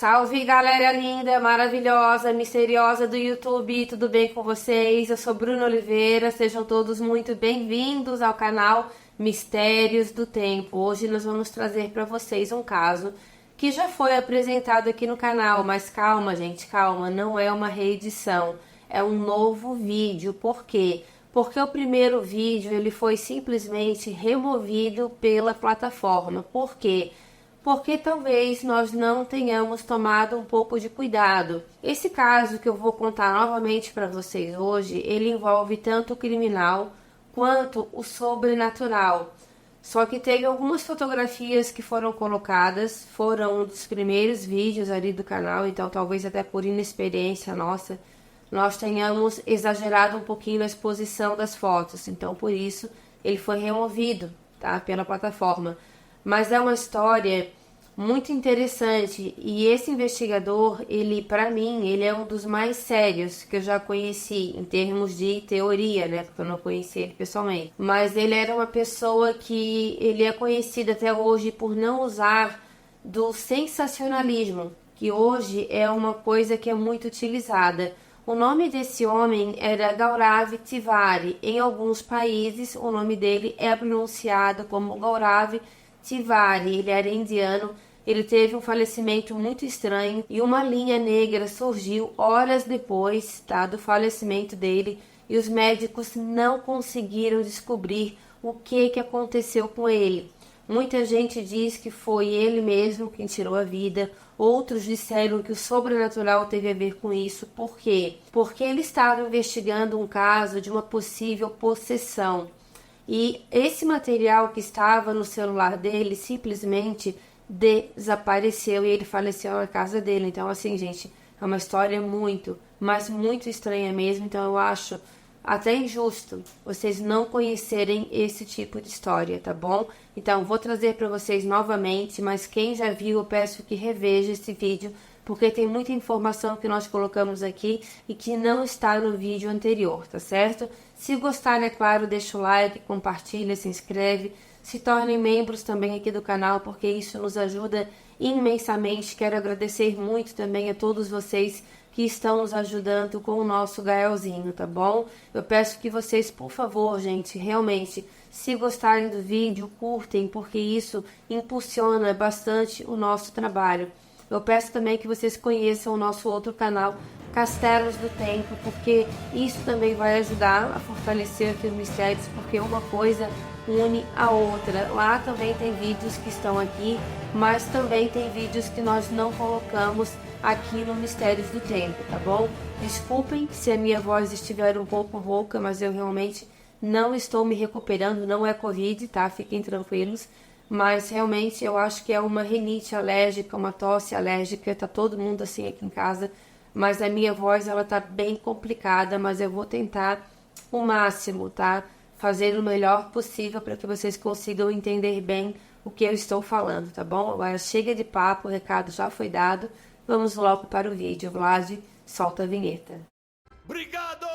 Salve galera linda, maravilhosa, misteriosa do YouTube, tudo bem com vocês? Eu sou Bruna Oliveira, sejam todos muito bem-vindos ao canal Mistérios do Tempo. Hoje nós vamos trazer para vocês um caso que já foi apresentado aqui no canal, mas calma gente, calma, não é uma reedição, é um novo vídeo. Por quê? Porque o primeiro vídeo ele foi simplesmente removido pela plataforma. Por quê? Porque talvez nós não tenhamos tomado um pouco de cuidado. Esse caso que eu vou contar novamente para vocês hoje, ele envolve tanto o criminal quanto o sobrenatural. Só que teve algumas fotografias que foram colocadas, foram um dos primeiros vídeos ali do canal, então talvez até por inexperiência nossa, nós tenhamos exagerado um pouquinho na exposição das fotos. Então por isso ele foi removido, tá, pela plataforma. Mas é uma história muito interessante e esse investigador, ele, para mim, ele é um dos mais sérios que eu já conheci em termos de teoria, né? Porque eu não conheci ele pessoalmente. Mas ele era uma pessoa que ele é conhecido até hoje por não usar do sensacionalismo, que hoje é uma coisa que é muito utilizada. O nome desse homem era Gaurav Tiwari. Em alguns países, o nome dele é pronunciado como Gaurav Tiwari. Ele era indiano, ele teve um falecimento muito estranho e uma linha negra surgiu horas depois, tá, do falecimento dele, e os médicos não conseguiram descobrir o que aconteceu com ele. Muita gente diz que foi ele mesmo quem tirou a vida, outros disseram que o sobrenatural teve a ver com isso. Por quê? Porque ele estava investigando um caso de uma possível possessão. E esse material que estava no celular dele simplesmente desapareceu e ele faleceu na casa dele. Então, assim, gente, é uma história muito, mas muito estranha mesmo. Então, eu acho até injusto vocês não conhecerem esse tipo de história, tá bom? Então, vou trazer para vocês novamente, mas quem já viu, eu peço que reveja esse vídeo, porque tem muita informação que nós colocamos aqui e que não está no vídeo anterior, tá certo? Se gostarem, é claro, deixa o like, compartilha, se inscreve, se tornem membros também aqui do canal, porque isso nos ajuda imensamente. Quero agradecer muito também a todos vocês que estão nos ajudando com o nosso Gaelzinho, tá bom? Eu peço que vocês, por favor, gente, realmente, se gostarem do vídeo, curtem, porque isso impulsiona bastante o nosso trabalho. Eu peço também que vocês conheçam o nosso outro canal, Castelos do Tempo, porque isso também vai ajudar a fortalecer aqui os mistérios, porque uma coisa une a outra. Lá também tem vídeos que estão aqui, mas também tem vídeos que nós não colocamos aqui no Mistérios do Tempo, tá bom? Desculpem se a minha voz estiver um pouco rouca, mas eu realmente não estou me recuperando, não é Covid, tá? Fiquem tranquilos. Mas realmente eu acho que é uma rinite alérgica, uma tosse alérgica, tá todo mundo assim aqui em casa. Mas a minha voz, ela tá bem complicada, mas eu vou tentar o máximo, tá? Fazer o melhor possível para que vocês consigam entender bem o que eu estou falando, tá bom? Agora chega de papo, o recado já foi dado. Vamos logo para o vídeo. Vlad, solta a vinheta. Obrigado!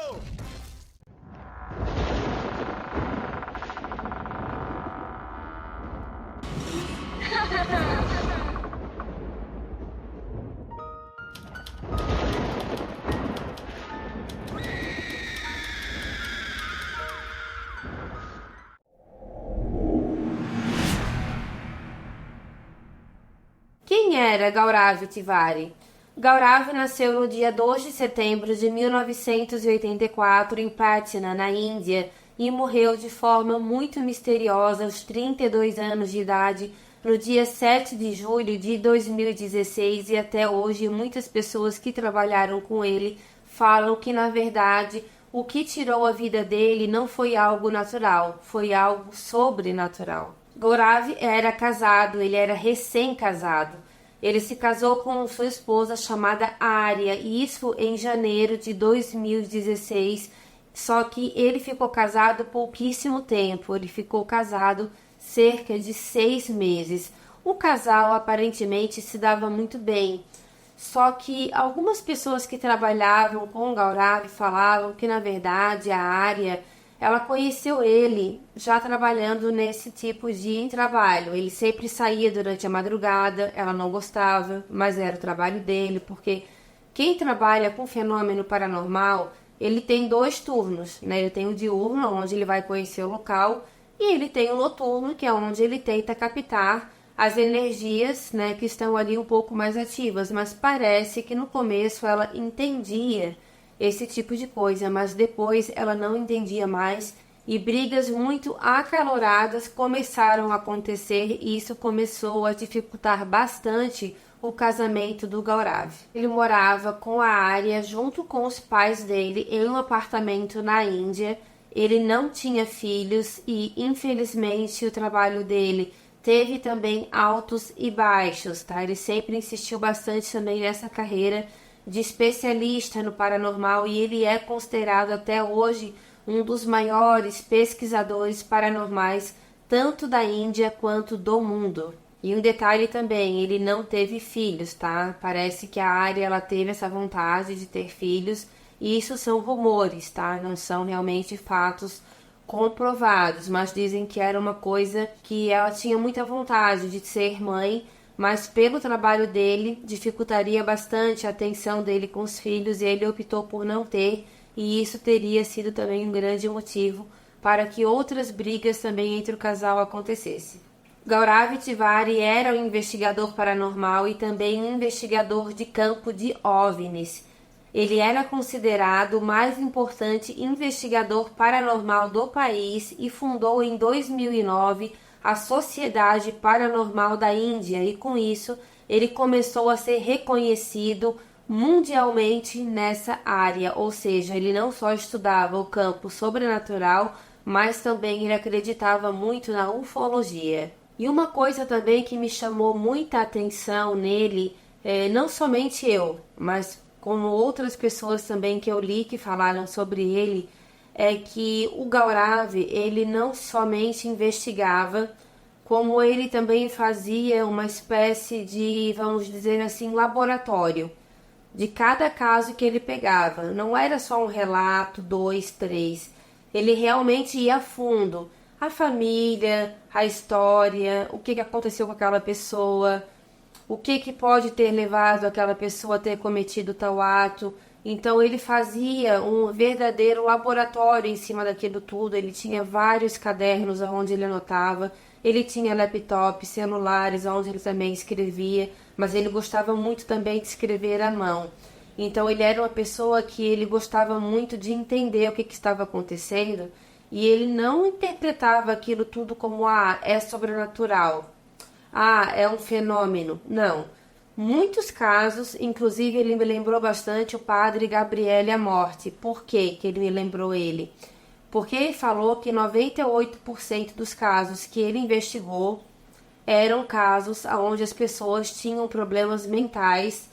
Quem era Gaurav Tiwari? Gaurav nasceu no dia 2 de setembro de 1984 em Patna, na Índia, e morreu de forma muito misteriosa aos 32 anos de idade no dia 7 de julho de 2016, e até hoje muitas pessoas que trabalharam com ele falam que, na verdade, o que tirou a vida dele não foi algo natural, foi algo sobrenatural. Gaurav era casado, ele era recém-casado. Ele se casou com sua esposa chamada Arya, e isso em janeiro de 2016, só que ele ficou casado pouquíssimo tempo, ele ficou casado cerca de 6 meses. O casal aparentemente se dava muito bem, só que algumas pessoas que trabalhavam com Gaurav falavam que, na verdade, a Arya ela conheceu ele já trabalhando nesse tipo de trabalho. Ele sempre saía durante a madrugada, ela não gostava, mas era o trabalho dele, porque quem trabalha com fenômeno paranormal, ele tem 2 turnos, né? Ele tem o diurno, onde ele vai conhecer o local, e ele tem o noturno, que é onde ele tenta captar as energias, né, que estão ali um pouco mais ativas. Mas parece que no começo ela entendia esse tipo de coisa, mas depois ela não entendia mais e brigas muito acaloradas começaram a acontecer e isso começou a dificultar bastante o casamento do Gaurav. Ele morava com a Arya junto com os pais dele em um apartamento na Índia. Ele não tinha filhos e infelizmente o trabalho dele teve também altos e baixos, tá? Ele sempre insistiu bastante também nessa carreira de especialista no paranormal e ele é considerado até hoje um dos maiores pesquisadores paranormais tanto da Índia quanto do mundo. E um detalhe também, ele não teve filhos, tá? Parece que a Arya ela teve essa vontade de ter filhos e isso são rumores, tá? Não são realmente fatos comprovados, mas dizem que era uma coisa que ela tinha muita vontade de ser mãe, mas pelo trabalho dele dificultaria bastante a atenção dele com os filhos e ele optou por não ter, e isso teria sido também um grande motivo para que outras brigas também entre o casal acontecessem. Gaurav Tiwari era um investigador paranormal e também um investigador de campo de OVNIs. Ele era considerado o mais importante investigador paranormal do país e fundou em 2009 a Sociedade Paranormal da Índia e com isso ele começou a ser reconhecido mundialmente nessa área, ou seja, ele não só estudava o campo sobrenatural, mas também ele acreditava muito na ufologia. E uma coisa também que me chamou muita atenção nele, não somente eu, mas como outras pessoas também que eu li que falaram sobre ele, é que o Gaurav, ele não somente investigava, como ele também fazia uma espécie de, vamos dizer assim, laboratório de cada caso que ele pegava. Não era só um relato, 2, 3. Ele realmente ia a fundo. A família, a história, o que aconteceu com aquela pessoa, o que pode ter levado aquela pessoa a ter cometido tal ato. Então ele fazia um verdadeiro laboratório em cima daquilo tudo. Ele tinha vários cadernos onde ele anotava, ele tinha laptop, celulares onde ele também escrevia, mas ele gostava muito também de escrever à mão. Então ele era uma pessoa que ele gostava muito de entender o que estava acontecendo e ele não interpretava aquilo tudo como é sobrenatural, é um fenômeno. Não. Muitos casos, inclusive ele me lembrou bastante o padre Gabriele Amorti. Por que ele me lembrou ele? Porque ele falou que 98% dos casos que ele investigou eram casos onde as pessoas tinham problemas mentais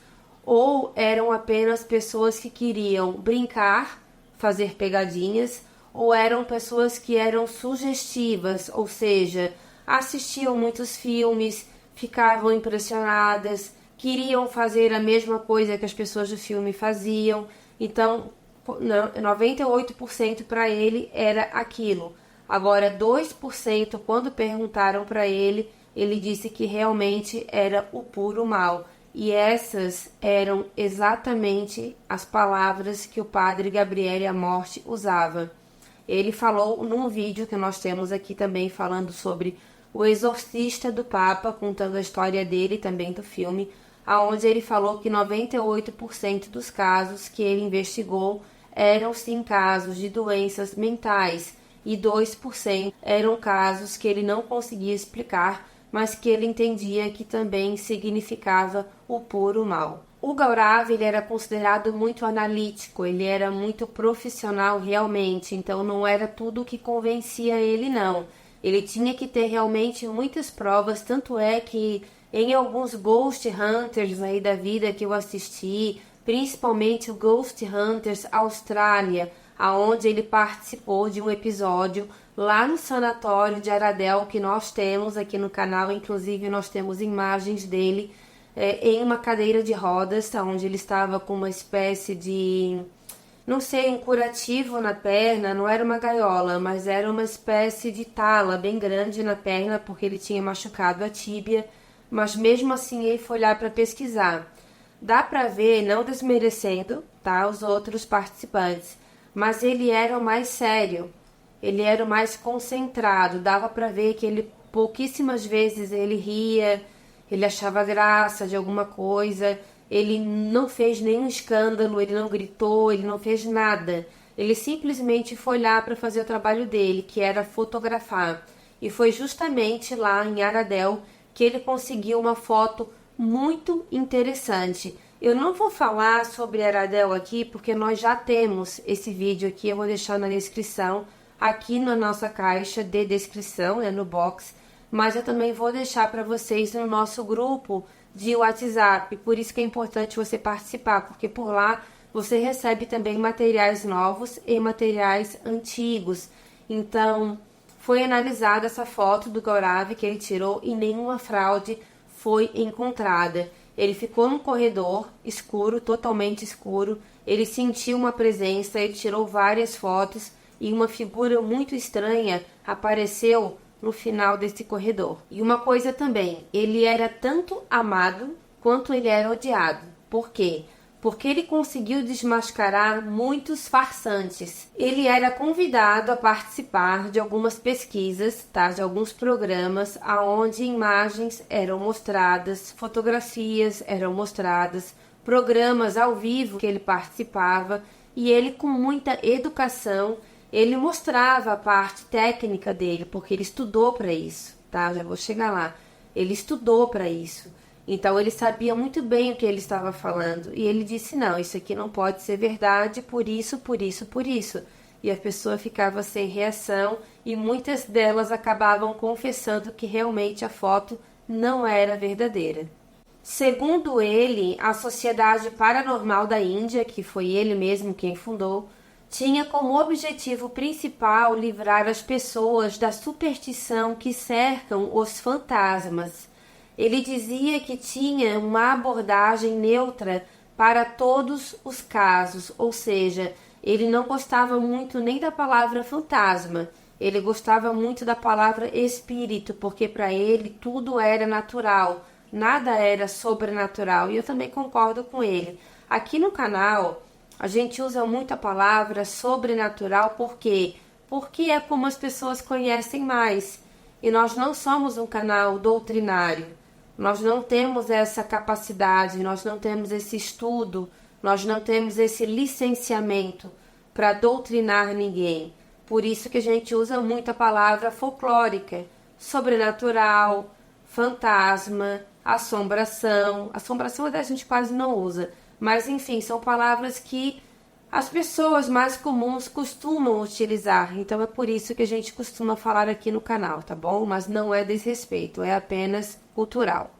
ou eram apenas pessoas que queriam brincar, fazer pegadinhas, ou eram pessoas que eram sugestivas, ou seja, assistiam muitos filmes, ficavam impressionadas, queriam fazer a mesma coisa que as pessoas do filme faziam. Então, 98% para ele era aquilo. Agora, 2%, quando perguntaram para ele, ele disse que realmente era o puro mal. E essas eram exatamente as palavras que o padre Gabriele Amorti usava. Ele falou num vídeo que nós temos aqui também falando sobre o exorcista do Papa, contando a história dele também do filme, aonde ele falou que 98% dos casos que ele investigou eram sim casos de doenças mentais e 2% eram casos que ele não conseguia explicar, mas que ele entendia que também significava o puro mal. O Gaurav, ele era considerado muito analítico, ele era muito profissional realmente, então não era tudo que convencia ele não. Ele tinha que ter realmente muitas provas, tanto é que em alguns Ghost Hunters aí da vida que eu assisti, principalmente o Ghost Hunters Austrália, aonde ele participou de um episódio lá no sanatório de Aradel, que nós temos aqui no canal, inclusive nós temos imagens dele em uma cadeira de rodas, onde ele estava com uma espécie de não sei, um curativo na perna, não era uma gaiola, mas era uma espécie de tala bem grande na perna, porque ele tinha machucado a tíbia, mas mesmo assim ele foi lá para pesquisar. Dá para ver, não desmerecendo, tá, os outros participantes, mas ele era o mais sério, ele era o mais concentrado, dava para ver que ele pouquíssimas vezes ele ria, ele achava graça de alguma coisa, ele não fez nenhum escândalo, ele não gritou, ele não fez nada. Ele simplesmente foi lá para fazer o trabalho dele, que era fotografar. E foi justamente lá em Aradel que ele conseguiu uma foto muito interessante. Eu não vou falar sobre Aradel aqui, porque nós já temos esse vídeo aqui, eu vou deixar na descrição, aqui na nossa caixa de descrição, no box, mas eu também vou deixar para vocês no nosso grupo de WhatsApp, por isso que é importante você participar, porque por lá você recebe também materiais novos e materiais antigos. Então, foi analisada essa foto do Gaurav que ele tirou e nenhuma fraude foi encontrada. Ele ficou num corredor escuro, totalmente escuro, ele sentiu uma presença, ele tirou várias fotos e uma figura muito estranha apareceu no final desse corredor. E uma coisa também, ele era tanto amado quanto ele era odiado. Por quê? Porque ele conseguiu desmascarar muitos farsantes. Ele era convidado a participar de algumas pesquisas, tá? De alguns programas aonde imagens eram mostradas, fotografias eram mostradas, programas ao vivo que ele participava, e ele, com muita educação, ele mostrava a parte técnica dele, porque ele estudou para isso, tá? Já vou chegar lá. Ele estudou para isso. Então, ele sabia muito bem o que ele estava falando. E ele disse, não, isso aqui não pode ser verdade, por isso, por isso, por isso. E a pessoa ficava sem reação e muitas delas acabavam confessando que realmente a foto não era verdadeira. Segundo ele, a Sociedade Paranormal da Índia, que foi ele mesmo quem fundou, tinha como objetivo principal livrar as pessoas da superstição que cercam os fantasmas. Ele dizia que tinha uma abordagem neutra para todos os casos, ou seja, ele não gostava muito nem da palavra fantasma, ele gostava muito da palavra espírito, porque para ele tudo era natural, nada era sobrenatural, e eu também concordo com ele. Aqui no canal, a gente usa muito a palavra sobrenatural, por quê? Porque é como as pessoas conhecem mais. E nós não somos um canal doutrinário. Nós não temos essa capacidade, nós não temos esse estudo, nós não temos esse licenciamento para doutrinar ninguém. Por isso que a gente usa muito a palavra folclórica, sobrenatural, fantasma, assombração. Assombração até a gente quase não usa. Mas, enfim, são palavras que as pessoas mais comuns costumam utilizar. Então, é por isso que a gente costuma falar aqui no canal, tá bom? Mas não é desrespeito, é apenas cultural.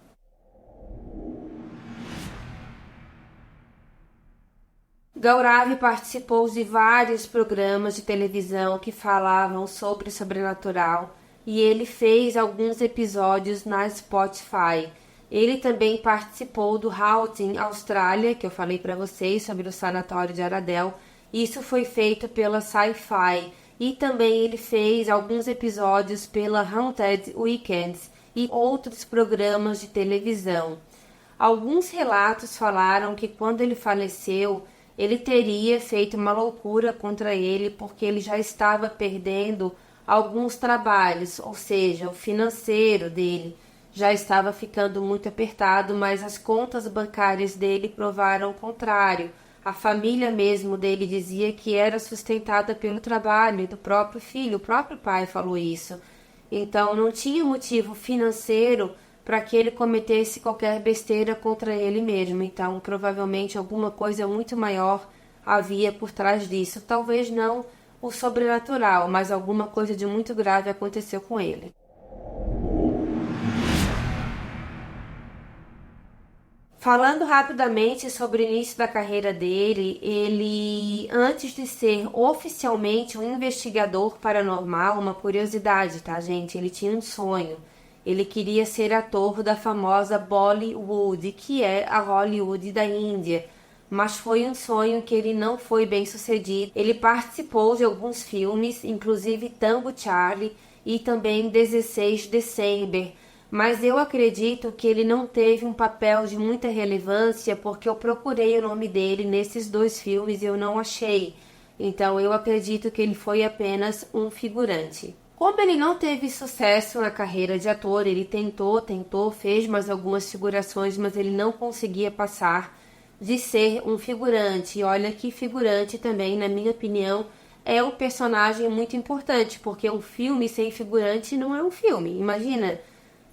Gaurav participou de vários programas de televisão que falavam sobre sobrenatural e ele fez alguns episódios na Spotify. Ele também participou do Haunting Austrália, que eu falei para vocês sobre o sanatório de Aradel. Isso foi feito pela Sci-Fi. E também ele fez alguns episódios pela Haunted Weekends e outros programas de televisão. Alguns relatos falaram que quando ele faleceu, ele teria feito uma loucura contra ele porque ele já estava perdendo alguns trabalhos, ou seja, o financeiro dele já estava ficando muito apertado, mas as contas bancárias dele provaram o contrário. A família mesmo dele dizia que era sustentada pelo trabalho do próprio filho, o próprio pai falou isso. Então não tinha motivo financeiro para que ele cometesse qualquer besteira contra ele mesmo. Então provavelmente alguma coisa muito maior havia por trás disso. Talvez não o sobrenatural, mas alguma coisa de muito grave aconteceu com ele. Falando rapidamente sobre o início da carreira dele, ele, antes de ser oficialmente um investigador paranormal, uma curiosidade, tá, gente? Ele tinha um sonho. Ele queria ser ator da famosa Bollywood, que é a Hollywood da Índia. mas foi um sonho que ele não foi bem sucedido. Ele participou de alguns filmes, inclusive Tango Charlie e também 16 December, mas eu acredito que ele não teve um papel de muita relevância porque eu procurei o nome dele nesses 2 filmes e eu não achei. Então eu acredito que ele foi apenas um figurante. Como ele não teve sucesso na carreira de ator, ele tentou, fez mais algumas figurações, mas ele não conseguia passar de ser um figurante. E olha que figurante também, na minha opinião, é um personagem muito importante, porque um filme sem figurante não é um filme. Imagina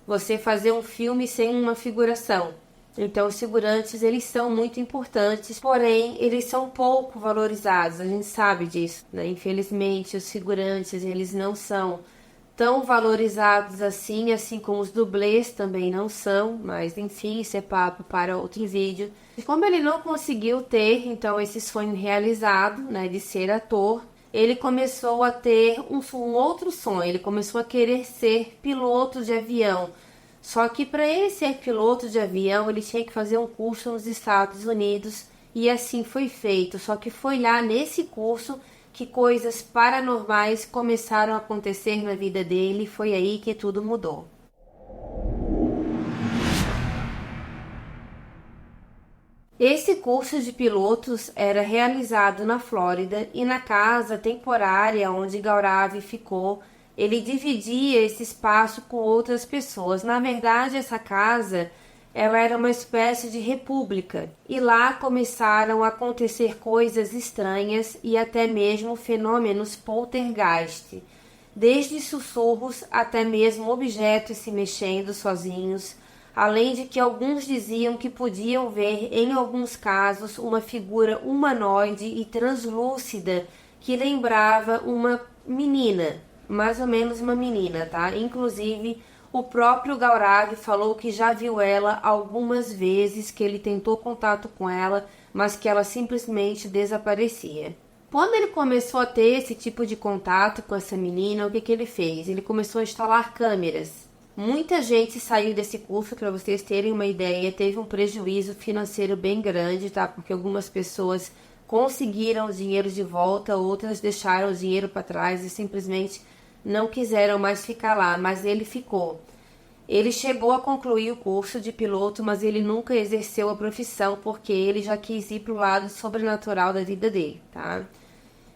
você fazer um filme sem uma figuração. Então os figurantes, eles são muito importantes, porém eles são pouco valorizados, a gente sabe disso, né? Infelizmente os figurantes, eles não são tão valorizados assim como os dublês também não são, mas enfim, isso é papo para outro vídeo. E como ele não conseguiu ter, então, esse sonho realizado, né, de ser ator, ele começou a ter um outro sonho, ele começou a querer ser piloto de avião. Só que para ele ser piloto de avião, ele tinha que fazer um curso nos Estados Unidos e assim foi feito. Só que foi lá nesse curso que coisas paranormais começaram a acontecer na vida dele, foi aí que tudo mudou. Esse curso de pilotos era realizado na Flórida e na casa temporária onde Gaurav ficou, ele dividia esse espaço com outras pessoas. Na verdade, essa casa, ela era uma espécie de república e lá começaram a acontecer coisas estranhas e até mesmo fenômenos poltergeist, desde sussurros até mesmo objetos se mexendo sozinhos, além de que alguns diziam que podiam ver, em alguns casos, uma figura humanoide e translúcida que lembrava uma menina, mais ou menos uma menina, tá? Inclusive, o próprio Gaurav falou que já viu ela algumas vezes, que ele tentou contato com ela, mas que ela simplesmente desaparecia. Quando ele começou a ter esse tipo de contato com essa menina, o que ele fez? Ele começou a instalar câmeras. Muita gente saiu desse curso, para vocês terem uma ideia, teve um prejuízo financeiro bem grande, tá? Porque algumas pessoas conseguiram o dinheiro de volta, outras deixaram o dinheiro para trás e simplesmente não quiseram mais ficar lá, mas ele ficou. Ele chegou a concluir o curso de piloto, mas ele nunca exerceu a profissão porque ele já quis ir para o lado sobrenatural da vida dele, tá?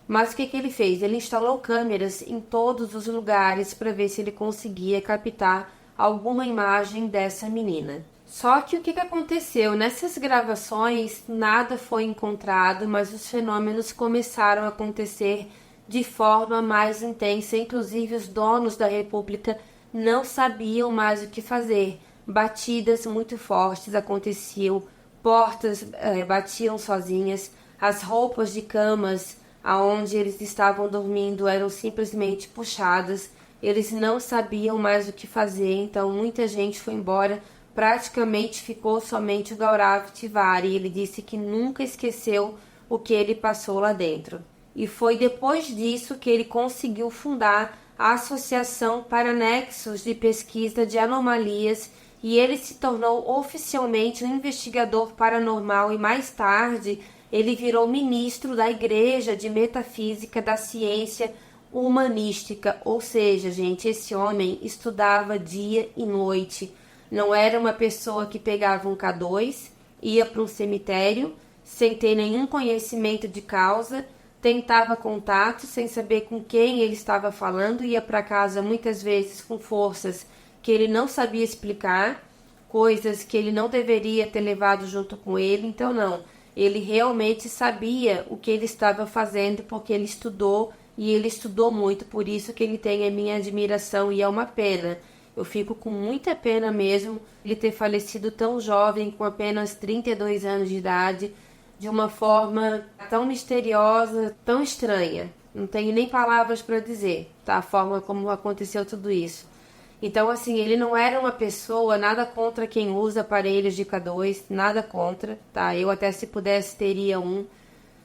Mas o que ele fez? Ele instalou câmeras em todos os lugares para ver se ele conseguia captar alguma imagem dessa menina. Só que o que aconteceu? Nessas gravações nada foi encontrado, mas os fenômenos começaram a acontecer de forma mais intensa. Inclusive os donos da República não sabiam mais o que fazer. Batidas muito fortes aconteciam, portas batiam sozinhas, as roupas de camas aonde eles estavam dormindo eram simplesmente puxadas, eles não sabiam mais o que fazer, então muita gente foi embora, praticamente ficou somente o Gaurav Tiwari. Ele disse que nunca esqueceu o que ele passou lá dentro. E foi depois disso que ele conseguiu fundar a Associação para Nexos de Pesquisa de Anomalias e ele se tornou oficialmente um investigador paranormal e mais tarde ele virou ministro da Igreja de Metafísica da Ciência Humanística. Ou seja, gente, esse homem estudava dia e noite. Não era uma pessoa que pegava um K2, ia para um cemitério sem ter nenhum conhecimento de causa, tentava contato sem saber com quem ele estava falando, ia para casa muitas vezes com forças que ele não sabia explicar, coisas que ele não deveria ter levado junto com ele. Então não, ele realmente sabia o que ele estava fazendo porque ele estudou e ele estudou muito, por isso que ele tem a minha admiração e é uma pena. Eu fico com muita pena mesmo ele ter falecido tão jovem, com apenas 32 anos de idade, de uma forma tão misteriosa, tão estranha. Não tenho nem palavras para dizer, tá? A forma como aconteceu tudo isso. Então, assim, ele não era uma pessoa, nada contra quem usa aparelhos de K2, nada contra, tá? Eu até se pudesse teria um,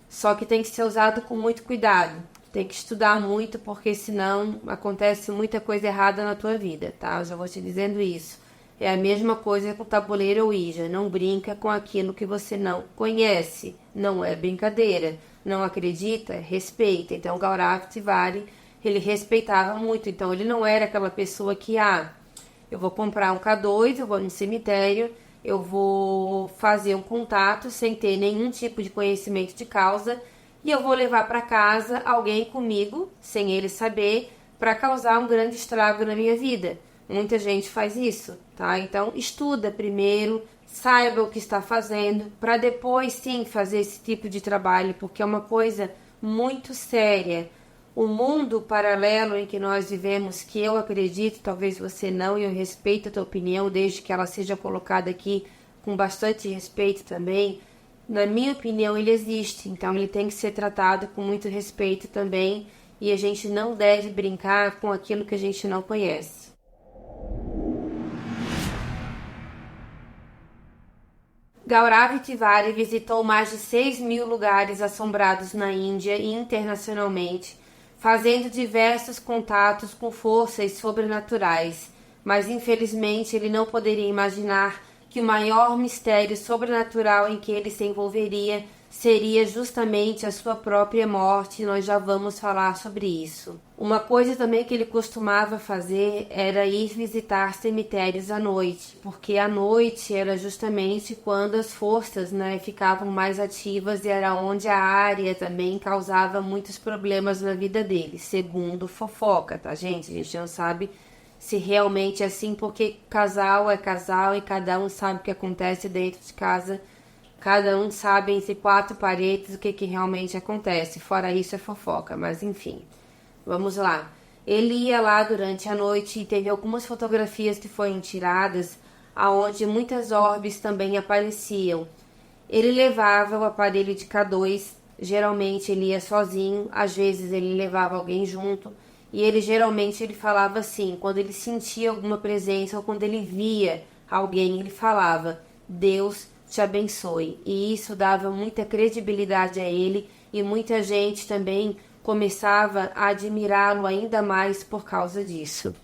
só que tem que ser usado com muito cuidado. Tem que estudar muito, porque senão acontece muita coisa errada na tua vida, tá? Eu já vou te dizendo isso. É a mesma coisa com o tabuleiro Ouija. Não brinca com aquilo que você não conhece. Não é brincadeira. Não acredita? Respeita. Então, Gaurav Tiwari, ele respeitava muito. Então, ele não era aquela pessoa que, eu vou comprar um K2, eu vou no cemitério, eu vou fazer um contato sem ter nenhum tipo de conhecimento de causa e eu vou levar para casa alguém comigo, sem ele saber, para causar um grande estrago na minha vida. Muita gente faz isso, tá? Então, estuda primeiro, saiba o que está fazendo, para depois sim fazer esse tipo de trabalho, porque é uma coisa muito séria. O mundo paralelo em que nós vivemos, que eu acredito, talvez você não, e eu respeito a tua opinião, desde que ela seja colocada aqui com bastante respeito também. Na minha opinião, ele existe, então ele tem que ser tratado com muito respeito também, e a gente não deve brincar com aquilo que a gente não conhece. Gaurav Tiwari visitou mais de 6.000 lugares assombrados na Índia e internacionalmente, fazendo diversos contatos com forças sobrenaturais, mas infelizmente ele não poderia imaginar que o maior mistério sobrenatural em que ele se envolveria seria justamente a sua própria morte, e nós já vamos falar sobre isso. Uma coisa também que ele costumava fazer era ir visitar cemitérios à noite, porque à noite era justamente quando as forças, ficavam mais ativas e era onde a área também causava muitos problemas na vida dele, segundo fofoca, tá, gente? A gente não sabe se realmente é assim, porque casal é casal e cada um sabe o que acontece dentro de casa. Cada um sabe entre quatro paredes o que realmente acontece. Fora isso é fofoca, mas enfim. Vamos lá. Ele ia lá durante a noite e teve algumas fotografias que foram tiradas aonde muitas orbes também apareciam. Ele levava o aparelho de K2, geralmente ele ia sozinho, às vezes ele levava alguém junto, e ele falava assim, quando ele sentia alguma presença ou quando ele via alguém, ele falava: Deus te abençoe. E isso dava muita credibilidade a ele e muita gente também começava a admirá-lo ainda mais por causa disso.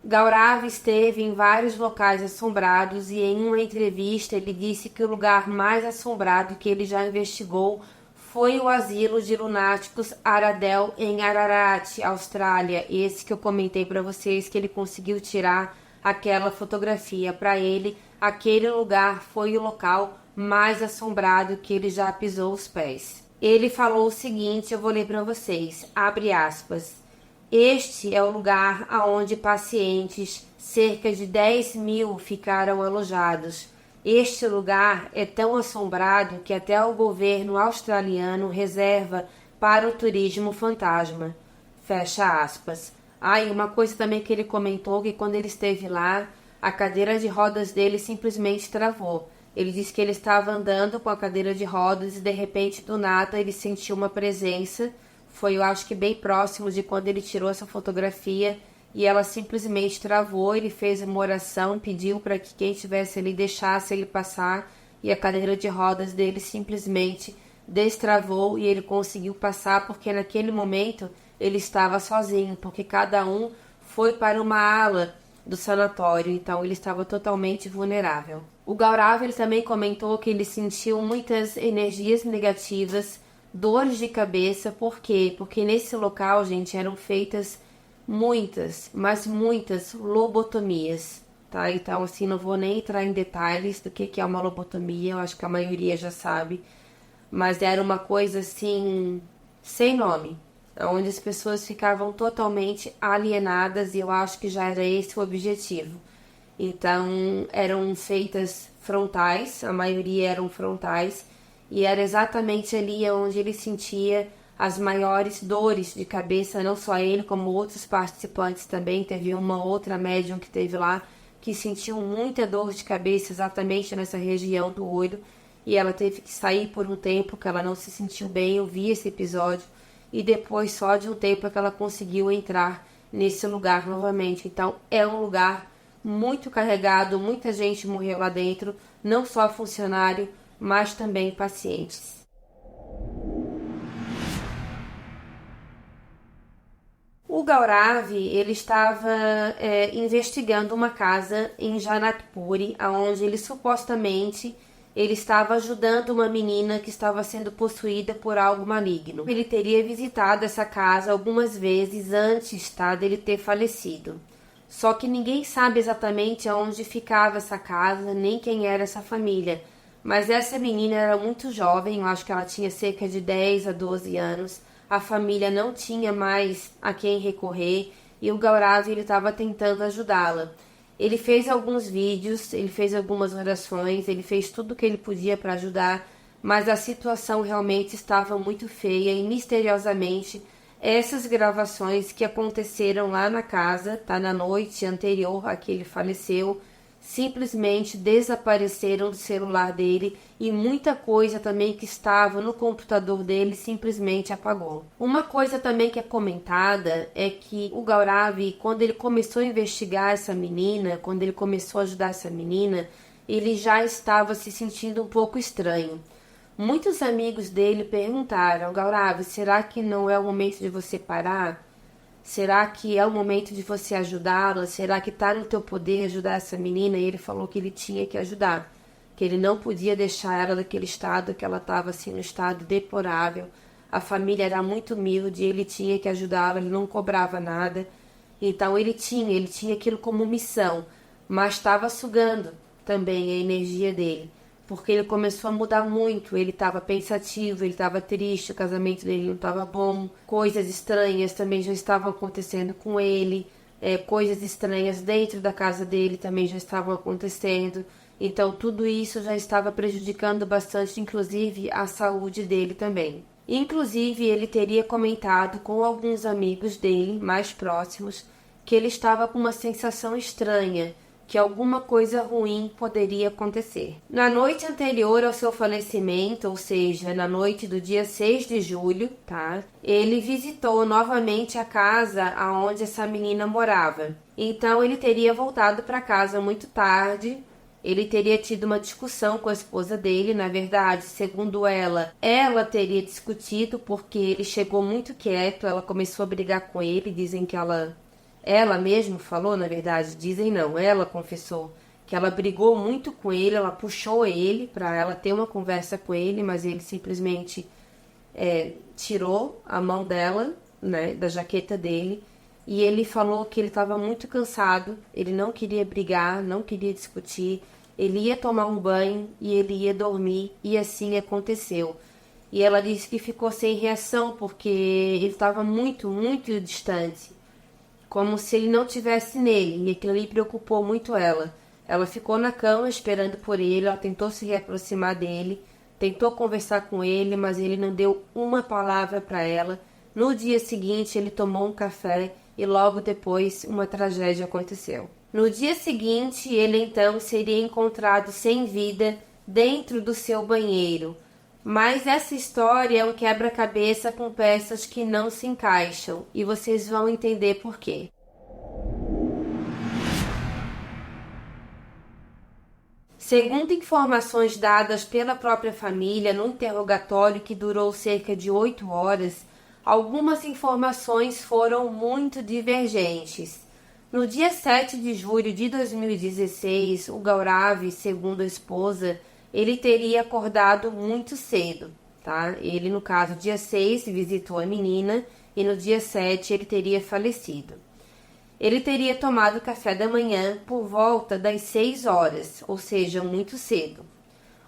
Gaurav esteve em vários locais assombrados e em uma entrevista ele disse que o lugar mais assombrado que ele já investigou foi o asilo de lunáticos Aradel em Ararat, Austrália. Esse que eu comentei para vocês que ele conseguiu tirar aquela fotografia. Para ele, aquele lugar foi o local mais assombrado que ele já pisou os pés. Ele falou o seguinte, eu vou ler para vocês, abre aspas. Este é o lugar aonde pacientes, cerca de 10.000, ficaram alojados. Este lugar é tão assombrado que até o governo australiano reserva para o turismo fantasma. Fecha aspas. E uma coisa também que ele comentou, que quando ele esteve lá, a cadeira de rodas dele simplesmente travou. Ele disse que ele estava andando com a cadeira de rodas e de repente, do nada, ele sentiu uma presença. Foi, eu acho que bem próximo de quando ele tirou essa fotografia e ela simplesmente travou. Ele fez uma oração, pediu para que quem estivesse ali deixasse ele passar e a cadeira de rodas dele simplesmente destravou e ele conseguiu passar porque naquele momento ele estava sozinho, porque cada um foi para uma ala do sanatório, então ele estava totalmente vulnerável. O Gaurav ele também comentou que ele sentiu muitas energias negativas, dores de cabeça. Por quê? Porque nesse local, gente, eram feitas muitas, mas muitas lobotomias, tá? Então, assim, não vou nem entrar em detalhes do que é uma lobotomia, eu acho que a maioria já sabe, mas era uma coisa, assim, sem nome, onde as pessoas ficavam totalmente alienadas e eu acho que já era esse o objetivo. Então, eram feitas frontais, a maioria eram frontais, e era exatamente ali onde ele sentia as maiores dores de cabeça, não só ele, como outros participantes também. Teve uma outra médium que teve lá, que sentiu muita dor de cabeça exatamente nessa região do olho, e ela teve que sair por um tempo, que ela não se sentiu bem. Eu vi esse episódio, e depois só de um tempo que ela conseguiu entrar nesse lugar novamente. Então, é um lugar muito carregado, muita gente morreu lá dentro, não só funcionário, mas também pacientes. O Gaurav, ele estava investigando uma casa em Janakpuri, onde ele estava ajudando uma menina que estava sendo possuída por algo maligno. Ele teria visitado essa casa algumas vezes antes, tá, dele ter falecido. Só que ninguém sabe exatamente aonde ficava essa casa, nem quem era essa família. Mas essa menina era muito jovem, eu acho que ela tinha cerca de 10 a 12 anos. A família não tinha mais a quem recorrer e o Gaurav estava tentando ajudá-la. Ele fez alguns vídeos, ele fez algumas orações, ele fez tudo o que ele podia para ajudar, mas a situação realmente estava muito feia e misteriosamente essas gravações que aconteceram lá na casa, tá, na noite anterior a que ele faleceu, simplesmente desapareceram do celular dele e muita coisa também que estava no computador dele simplesmente apagou. Uma coisa também que é comentada é que o Gaurav, quando ele começou a investigar essa menina, quando ele começou a ajudar essa menina, ele já estava se sentindo um pouco estranho. Muitos amigos dele perguntaram: Gaurav, será que não é o momento de você parar? Será que é o momento de você ajudá-la? Será que está no teu poder ajudar essa menina? E ele falou que ele tinha que ajudar, que ele não podia deixar ela naquele estado, que ela estava assim, no estado deplorável. A família era muito humilde, ele tinha que ajudá-la, ele não cobrava nada. Então ele tinha aquilo como missão, mas estava sugando também a energia dele, porque ele começou a mudar muito, ele estava pensativo, ele estava triste, o casamento dele não estava bom, coisas estranhas também já estavam acontecendo com ele, coisas estranhas dentro da casa dele também já estavam acontecendo, então tudo isso já estava prejudicando bastante, inclusive a saúde dele também. Inclusive ele teria comentado com alguns amigos dele mais próximos que ele estava com uma sensação estranha, que alguma coisa ruim poderia acontecer. Na noite anterior ao seu falecimento, ou seja, na noite do dia 6 de julho, tá? Ele visitou novamente a casa onde essa menina morava. Então ele teria voltado para casa muito tarde. Ele teria tido uma discussão com a esposa dele, na verdade, segundo ela teria discutido porque ele chegou muito quieto, ela começou a brigar com ele, dizem que ela mesma falou, na verdade, dizem não, ela confessou que ela brigou muito com ele, ela puxou ele para ela ter uma conversa com ele, mas ele simplesmente tirou a mão dela, né, da jaqueta dele, e ele falou que ele estava muito cansado, ele não queria brigar, não queria discutir, ele ia tomar um banho e ele ia dormir, e assim aconteceu. E ela disse que ficou sem reação porque ele estava muito, muito distante, como se ele não tivesse nele, e aquilo ali preocupou muito ela. Ela ficou na cama esperando por ele, ela tentou se reaproximar dele, tentou conversar com ele, mas ele não deu uma palavra para ela. No dia seguinte, ele tomou um café e logo depois uma tragédia aconteceu. No dia seguinte, ele então seria encontrado sem vida dentro do seu banheiro. Mas essa história é um quebra-cabeça com peças que não se encaixam, e vocês vão entender por quê. Segundo informações dadas pela própria família no interrogatório que durou cerca de 8 horas, algumas informações foram muito divergentes. No dia 7 de julho de 2016, o Gaurav, segundo a esposa, ele teria acordado muito cedo, tá? Ele, no caso, dia 6, visitou a menina e no dia 7 ele teria falecido. Ele teria tomado café da manhã por volta das 6 horas, ou seja, muito cedo.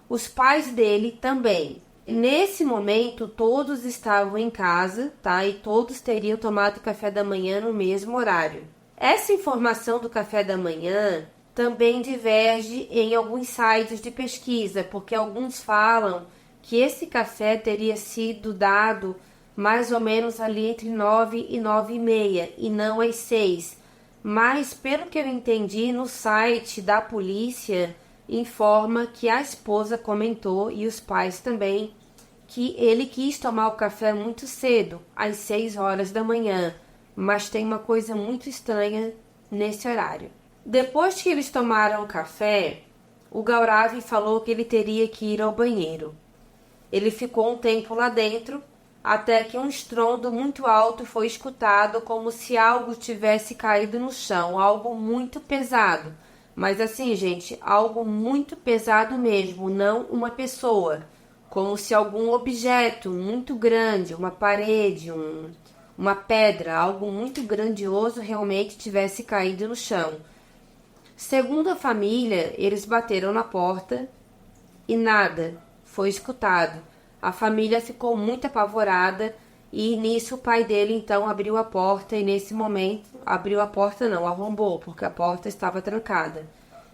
Os pais dele também. Nesse momento, todos estavam em casa, tá? E todos teriam tomado café da manhã no mesmo horário. Essa informação do café da manhã também diverge em alguns sites de pesquisa, porque alguns falam que esse café teria sido dado mais ou menos ali entre 9 e 9h30 e não às 6. Mas, pelo que eu entendi, no site da polícia informa que a esposa comentou, e os pais também, que ele quis tomar o café muito cedo, às 6 horas da manhã, mas tem uma coisa muito estranha nesse horário. Depois que eles tomaram o café, o Gaurav falou que ele teria que ir ao banheiro. Ele ficou um tempo lá dentro, até que um estrondo muito alto foi escutado, como se algo tivesse caído no chão, algo muito pesado. Mas assim, gente, algo muito pesado mesmo, não uma pessoa, como se algum objeto muito grande, uma parede, uma pedra, algo muito grandioso realmente tivesse caído no chão. Segundo a família, eles bateram na porta e nada foi escutado. A família ficou muito apavorada e nisso o pai dele então abriu a porta e nesse momento, abriu a porta não, arrombou, porque a porta estava trancada.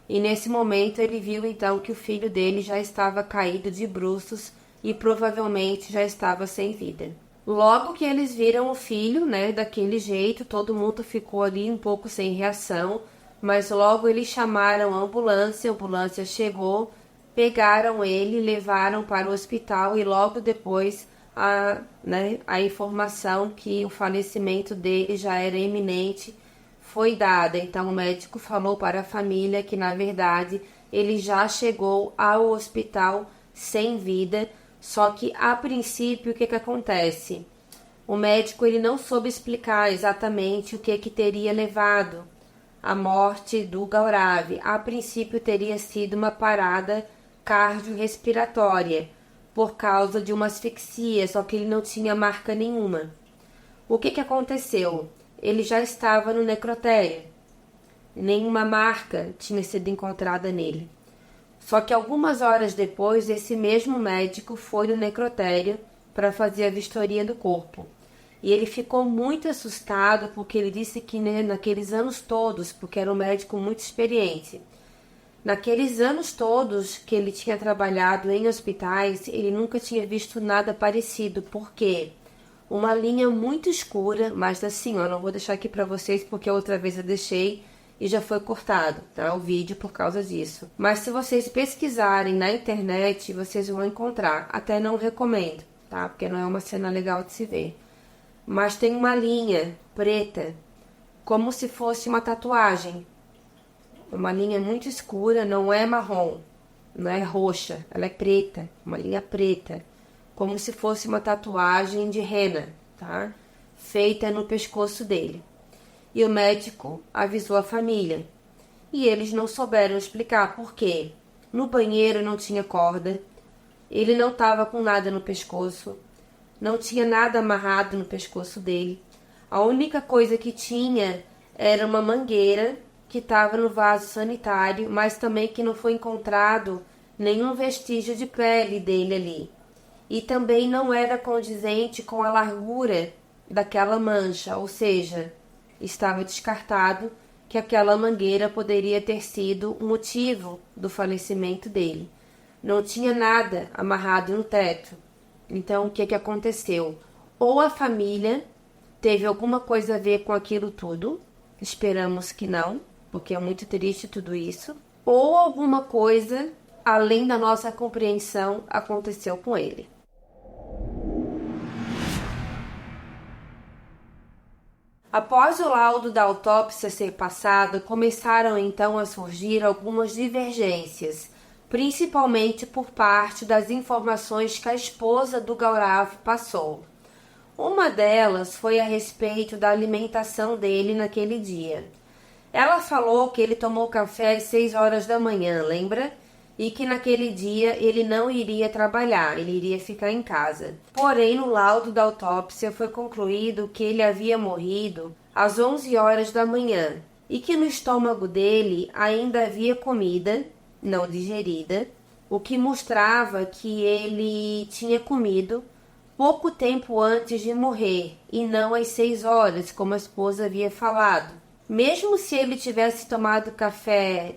E nesse momento ele viu então que o filho dele já estava caído de bruços e provavelmente já estava sem vida. Logo que eles viram o filho, né, daquele jeito, todo mundo ficou ali um pouco sem reação, mas logo eles chamaram a ambulância chegou, pegaram ele, levaram para o hospital e logo depois a informação que o falecimento dele já era iminente foi dada. Então o médico falou para a família que na verdade ele já chegou ao hospital sem vida, só que a princípio o que acontece? O médico ele não soube explicar exatamente o que teria levado à morte do Gaurav. A princípio teria sido uma parada cardiorrespiratória por causa de uma asfixia, só que ele não tinha marca nenhuma. O que aconteceu? Ele já estava no necrotério. Nenhuma marca tinha sido encontrada nele. Só que algumas horas depois, esse mesmo médico foi no necrotério para fazer a vistoria do corpo. E ele ficou muito assustado porque ele disse que naqueles anos todos, porque era um médico muito experiente, naqueles anos todos que ele tinha trabalhado em hospitais, ele nunca tinha visto nada parecido. Por quê? Uma linha muito escura, mas assim, eu não vou deixar aqui para vocês porque outra vez eu deixei e já foi cortado, tá? O vídeo por causa disso. Mas se vocês pesquisarem na internet, vocês vão encontrar. Até não recomendo, tá? Porque não é uma cena legal de se ver. Mas tem uma linha preta, como se fosse uma tatuagem. Uma linha muito escura, não é marrom, não é roxa, ela é preta, uma linha preta. Como se fosse uma tatuagem de rena, tá? Feita no pescoço dele. E o médico avisou a família. E eles não souberam explicar por quê. No banheiro não tinha corda, ele não estava com nada no pescoço, não tinha nada amarrado no pescoço dele. A única coisa que tinha era uma mangueira que estava no vaso sanitário, mas também que não foi encontrado nenhum vestígio de pele dele ali. E também não era condizente com a largura daquela mancha, ou seja, estava descartado que aquela mangueira poderia ter sido o motivo do falecimento dele. Não tinha nada amarrado no teto. Então, o que aconteceu? Ou a família teve alguma coisa a ver com aquilo tudo, esperamos que não, porque é muito triste tudo isso, ou alguma coisa, além da nossa compreensão, aconteceu com ele. Após o laudo da autópsia ser passado, começaram então a surgir algumas divergências, principalmente por parte das informações que a esposa do Gaurav passou. Uma delas foi a respeito da alimentação dele naquele dia. Ela falou que ele tomou café às 6 horas da manhã, lembra? E que naquele dia ele não iria trabalhar, ele iria ficar em casa. Porém, no laudo da autópsia foi concluído que ele havia morrido às 11 horas da manhã e que no estômago dele ainda havia comida não digerida, o que mostrava que ele tinha comido pouco tempo antes de morrer e não às 6 horas, como a esposa havia falado. Mesmo se ele tivesse tomado café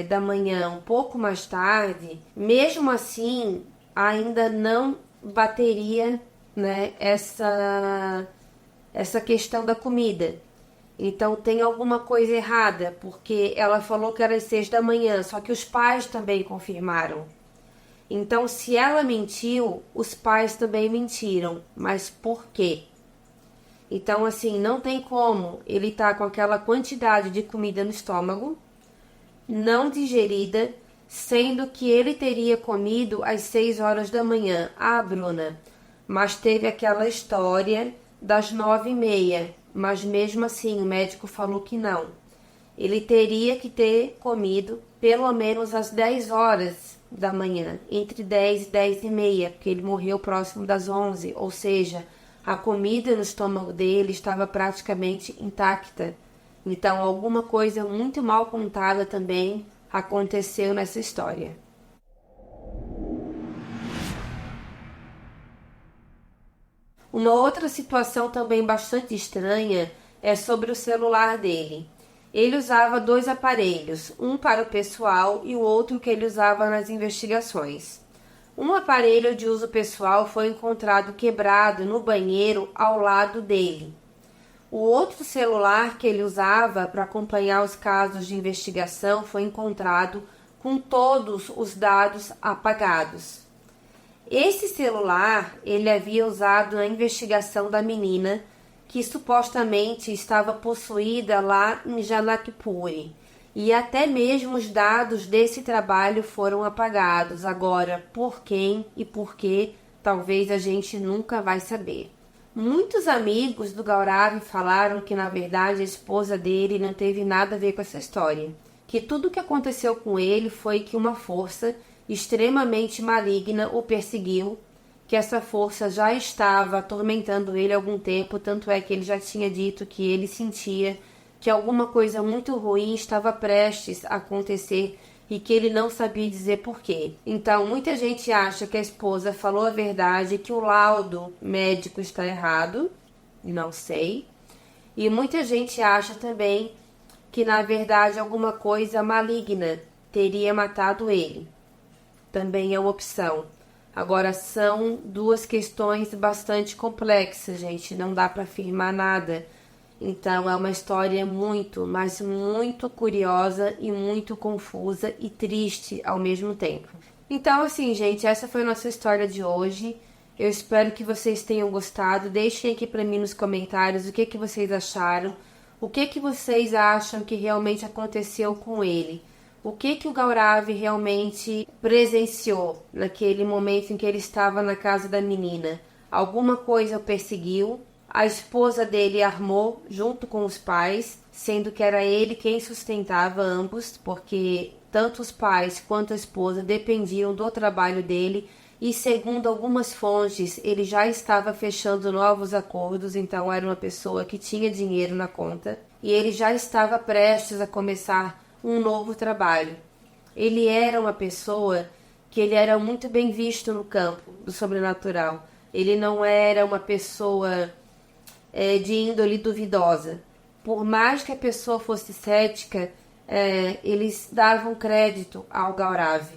da manhã um pouco mais tarde, mesmo assim ainda não bateria, né, essa questão da comida. Então tem alguma coisa errada, porque ela falou que era às 6 da manhã, só que os pais também confirmaram. Então se ela mentiu, os pais também mentiram. Mas por quê? Então, assim, não tem como ele estar com aquela quantidade de comida no estômago, não digerida, sendo que ele teria comido às 6 horas da manhã. Ah, Bruna, mas teve aquela história das 9h30, mas mesmo assim o médico falou que não. Ele teria que ter comido pelo menos às 10 horas da manhã, entre 10 e 10h30, porque ele morreu próximo das 11, ou seja, a comida no estômago dele estava praticamente intacta. Então, alguma coisa muito mal contada também aconteceu nessa história. Uma outra situação também bastante estranha é sobre o celular dele. Ele usava 2 aparelhos, um para o pessoal e o outro que ele usava nas investigações. Um aparelho de uso pessoal foi encontrado quebrado no banheiro ao lado dele. O outro celular que ele usava para acompanhar os casos de investigação foi encontrado com todos os dados apagados. Esse celular ele havia usado na investigação da menina que supostamente estava possuída lá em Janakpuri. E até mesmo os dados desse trabalho foram apagados. Agora, por quem e por quê, talvez a gente nunca vai saber. Muitos amigos do Gaurav falaram que, na verdade, a esposa dele não teve nada a ver com essa história. Que tudo o que aconteceu com ele foi que uma força extremamente maligna o perseguiu, que essa força já estava atormentando ele há algum tempo, tanto é que ele já tinha dito que ele sentia que alguma coisa muito ruim estava prestes a acontecer e que ele não sabia dizer porquê. Então, muita gente acha que a esposa falou a verdade, que o laudo médico está errado, não sei. E muita gente acha também que, na verdade, alguma coisa maligna teria matado ele. Também é uma opção. Agora, são duas questões bastante complexas, gente. Não dá para afirmar nada. Então, é uma história muito, mas muito curiosa e muito confusa e triste ao mesmo tempo. Então, assim, gente, essa foi a nossa história de hoje. Eu espero que vocês tenham gostado. Deixem aqui para mim nos comentários o que vocês acharam. O que vocês acham que realmente aconteceu com ele. O que o Gaurav realmente presenciou naquele momento em que ele estava na casa da menina? Alguma coisa o perseguiu? A esposa dele armou junto com os pais, sendo que era ele quem sustentava ambos, porque tanto os pais quanto a esposa dependiam do trabalho dele e, segundo algumas fontes, ele já estava fechando novos acordos, então era uma pessoa que tinha dinheiro na conta e ele já estava prestes a começar um novo trabalho. Ele era uma pessoa que ele era muito bem visto no campo do sobrenatural. Ele não era uma pessoa de índole duvidosa. Por mais que a pessoa fosse cética, eles davam crédito ao Gaurav,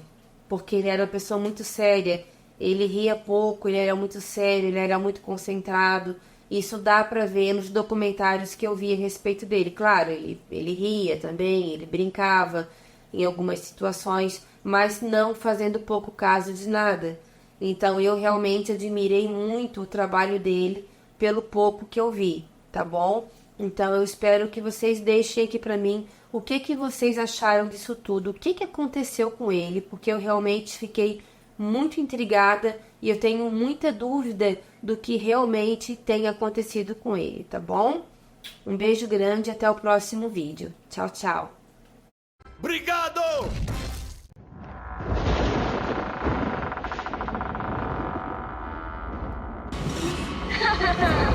porque ele era uma pessoa muito séria. Ele ria pouco, ele era muito sério, ele era muito concentrado. Isso dá para ver nos documentários que eu vi a respeito dele. Claro, ele ria também, ele brincava em algumas situações, mas não fazendo pouco caso de nada. Então eu realmente admirei muito o trabalho dele pelo pouco que eu vi, tá bom? Então eu espero que vocês deixem aqui para mim o que vocês acharam disso tudo, o que aconteceu com ele, porque eu realmente fiquei muito intrigada e eu tenho muita dúvida do que realmente tem acontecido com ele, tá bom? Um beijo grande e até o próximo vídeo. Tchau, tchau. Obrigado! Ha ha ha!